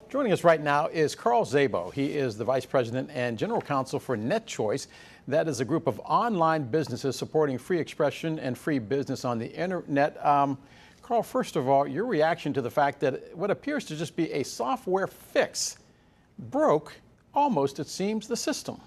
Joining us right now is Carl Szabo. He is the Vice President and General Counsel for NetChoice. That is a group of online businesses supporting free expression and free business on the internet. Carl, first of all, your reaction to the fact that what appears to just be a software fix broke almost, it seems, the system.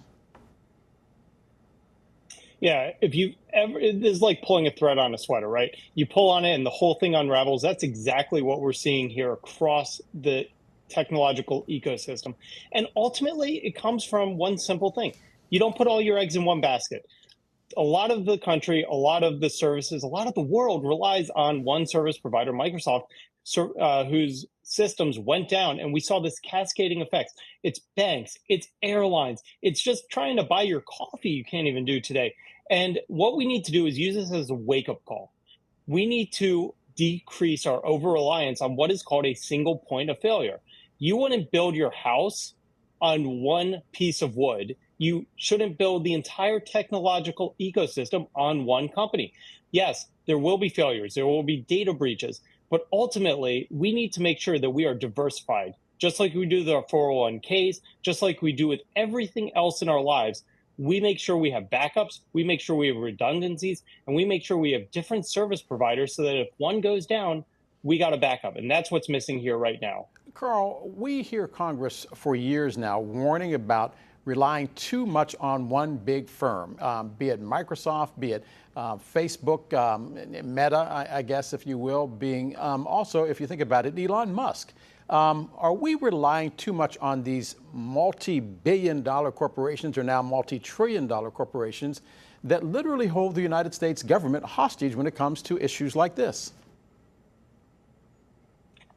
Yeah, if you ever, it is like pulling a thread on a sweater, right? You pull on it and the whole thing unravels. That's exactly what we're seeing here across the technological ecosystem. And ultimately, it comes from one simple thing. You don't put all your eggs in one basket. A lot of the country, a lot of the services, a lot of the world relies on one service provider, Microsoft, whose systems went down, and we saw this cascading effects. It's banks, it's airlines, it's just trying to buy your coffee you can't even do today. And what we need to do is use this as a wake-up call. We need to decrease our over-reliance on what is called a single point of failure. You wouldn't build your house on one piece of wood. You shouldn't build the entire technological ecosystem on one company. Yes, there will be failures, there will be data breaches, but ultimately, we need to make sure that we are diversified, just like we do with our 401ks, just like we do with everything else in our lives. We make sure we have backups, we make sure we have redundancies, and we make sure we have different service providers so that if one goes down, we got a backup. And that's what's missing here right now. Carl, we hear Congress for years now warning about relying too much on one big firm, be it Microsoft, be it Facebook, Meta, I guess, if you will, being also, if you think about it, Elon Musk. Are we relying too much on these multi-billion-dollar corporations or now multi-trillion-dollar corporations that literally hold the United States government hostage when it comes to issues like this?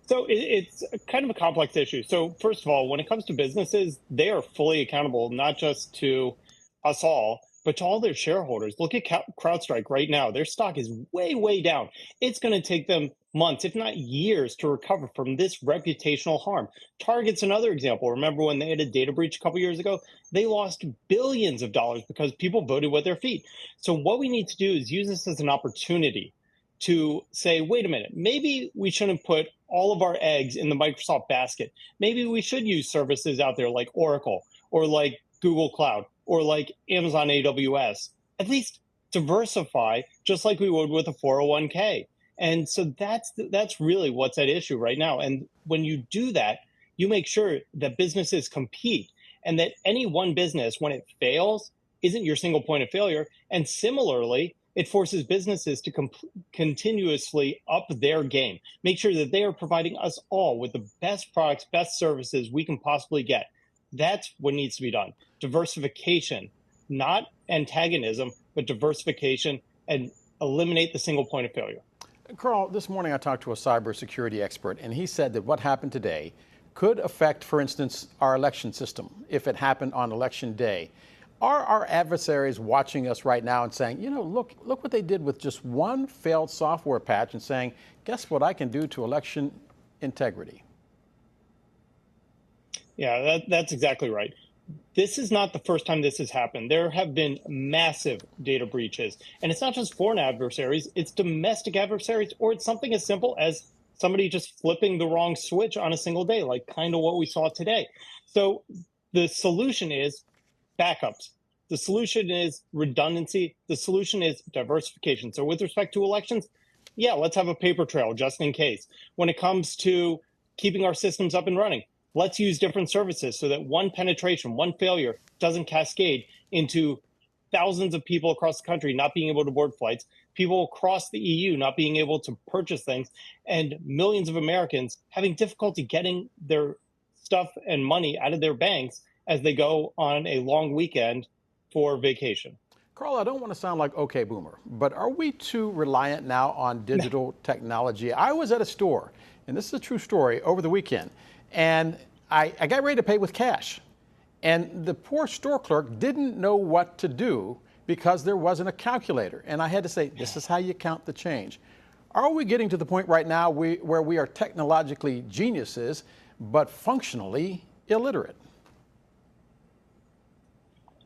So it's kind of a complex issue. So first of all, when it comes to businesses, they are fully accountable, not just to us all, but to all their shareholders. Look at Crowdstrike right now. Their stock is way, way down. It's going to take them months, if not years, to recover from this reputational harm. Target's another example. Remember when they had a data breach a couple years ago? They lost billions of dollars because people voted with their feet. So what we need to do is use this as an opportunity to say, wait a minute, maybe we shouldn't put all of our eggs in the Microsoft basket. Maybe we should use services out there like Oracle or like Google Cloud or like Amazon AWS. At least diversify just like we would with a 401k. And so that's really what's at issue right now. And when you do that, you make sure that businesses compete and that any one business, when it fails, isn't your single point of failure. And similarly, it forces businesses to continuously up their game, make sure that they are providing us all with the best products, best services we can possibly get. That's what needs to be done. Diversification, not antagonism, but diversification, and eliminate the single point of failure. Carl, this morning I talked to a cybersecurity expert, and he said that what happened today could affect, for instance, our election system if it happened on election day. Are our adversaries watching us right now and saying, you know, look what they did with just one failed software patch and saying, guess what I can do to election integrity? Yeah, that's exactly right. This is not the first time this has happened. There have been massive data breaches. And it's not just foreign adversaries, it's domestic adversaries, or it's something as simple as somebody just flipping the wrong switch on a single day, like kind of what we saw today. So the solution is backups. The solution is redundancy. The solution is diversification. So with respect to elections, yeah, let's have a paper trail just in case. When it comes to keeping our systems up and running, let's use different services so that one penetration, one failure doesn't cascade into thousands of people across the country not being able to board flights, people across the EU not being able to purchase things, and millions of Americans having difficulty getting their stuff and money out of their banks as they go on a long weekend for vacation. Carl, I don't want to sound like OK Boomer, but are we too reliant now on digital technology? I was at a store, and this is a true story, over the weekend, and I got ready to pay with cash. And the poor store clerk didn't know what to do because there wasn't a calculator. And I had to say, this is how you count the change. Are we getting to the point right now where we are technologically geniuses, but functionally illiterate?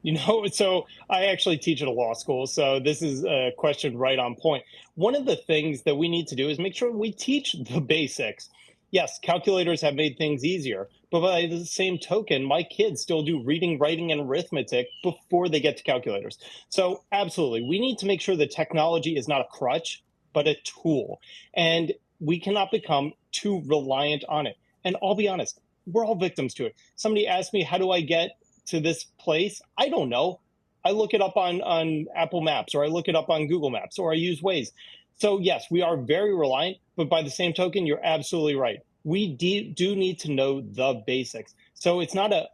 You know, so I actually teach at a law school, so this is a question right on point. One of the things that we need to do is make sure we teach the basics. Yes, calculators have made things easier, But by the same token, my kids still do reading, writing, and arithmetic before they get to calculators. So, absolutely, we need to make sure that technology is not a crutch, but a tool. And we cannot become too reliant on it. And I'll be honest, we're all victims to it. Somebody asked me, how do I get to this place? I don't know. I look it up on Apple Maps, or I look it up on Google Maps, or I use Waze. So, yes, we are very reliant, but by the same token, you're absolutely right. We do need to know the basics. So it's not a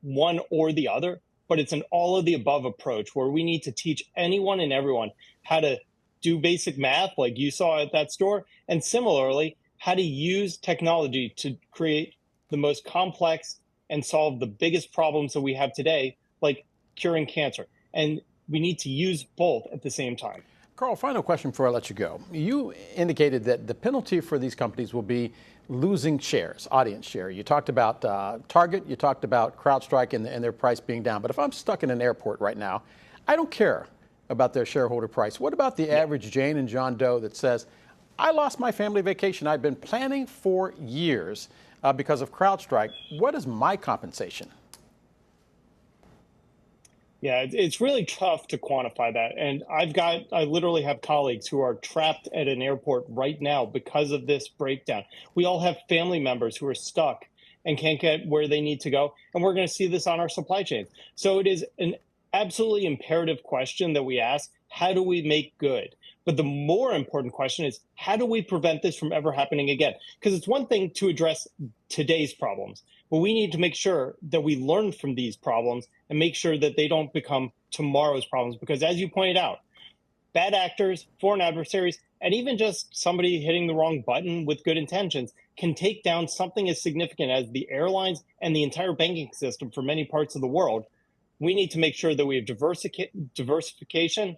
one or the other, but it's an all of the above approach where we need to teach anyone and everyone how to do basic math, like you saw at that store, and similarly, how to use technology to create the most complex and solve the biggest problems that we have today, like curing cancer. And we need to use both at the same time. Carl, final question before I let you go. You indicated that the penalty for these companies will be losing shares, audience share. You talked about Target, you talked about Crowdstrike and their price being down. But if I'm stuck in an airport right now, I don't care about their shareholder price. What about the average Jane and John Doe that says, I lost my family vacation I've been planning for years because of Crowdstrike. What is my compensation? Yeah, it's really tough to quantify that. And I literally have colleagues who are trapped at an airport right now because of this breakdown. We all have family members who are stuck and can't get where they need to go. And we're going to see this on our supply chains. So it is an absolutely imperative question that we ask, how do we make good? But the more important question is, how do we prevent this from ever happening again? Because it's one thing to address today's problems, but we need to make sure that we learn from these problems and make sure that they don't become tomorrow's problems. Because as you pointed out, bad actors, foreign adversaries, and even just somebody hitting the wrong button with good intentions can take down something as significant as the airlines and the entire banking system for many parts of the world. We need to make sure that we have diversification,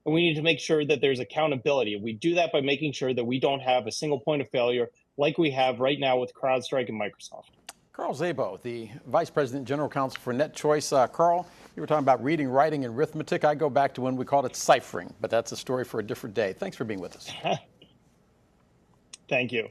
and we need to make sure that there's accountability. We do that by making sure that we don't have a single point of failure like we have right now with CrowdStrike and Microsoft. Carl Szabo, the Vice President General Counsel for NetChoice. Carl, you were talking about reading, writing, and arithmetic. I go back to when we called it ciphering, but that's a story for a different day. Thanks for being with us. Thank you.